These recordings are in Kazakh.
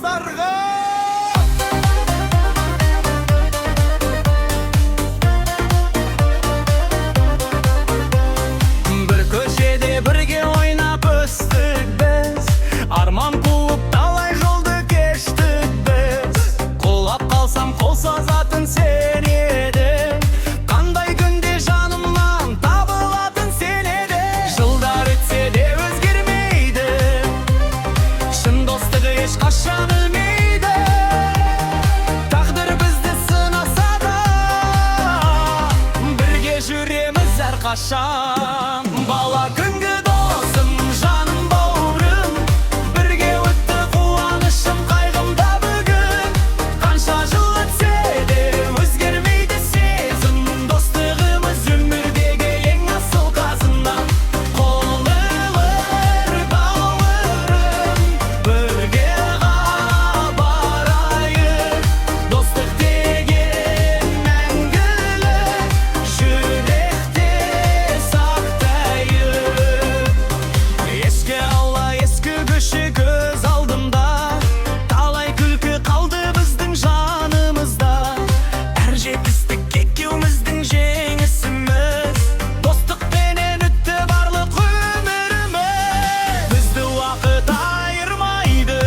достарға. Бір көшеде бірге ойнап өстік біз, арман қуып талай жолды кештік біз. Құлап қалсам қол созатын сен едің, қандай күнде жанымнан табылатын сен едің. Жылдар өтсе де өзгермейді, шын достығы ешқашан өлмейді. Тағдыр бізді сынаса да, бірге жүреміз әрқашан. Бала күнгі досым, жаным, бауырым, бірге өтті қуанышым, қайғым да бүгін. Қанша жыл өтсе де өзгермейді сезім, достығымыз өмірдегі ең асыл қазына. Қолылыр бауырым, бірге барайық, достық деген мәңгілік жүректе сақтайық. Еске ала ескі көше көз алдымда, талай күлкі қалды біздің жанымызда. Әр жетістік екеуміздің жеңісіміз, достықпенен өтті барлық өміріміз. Бізді уақыт айырмайды,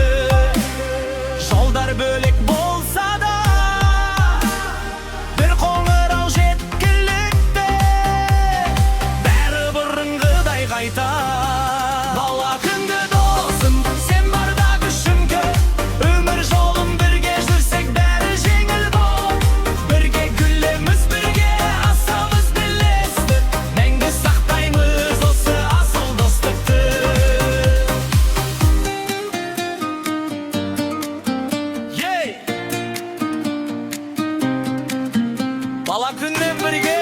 жолдар бөлек болса да, бір қоңырау жеткілікті, бәрі бұрынғыдай қайта. Бала күнгі досым, сен барда күшім көп, өмір жолын бірге жүрсек бәрі жеңіл бол. Бірге күлеміз, бірге асамыз бірлесіп, мәңгі сақтаймыз осы асыл достықты. Бала күннен бірге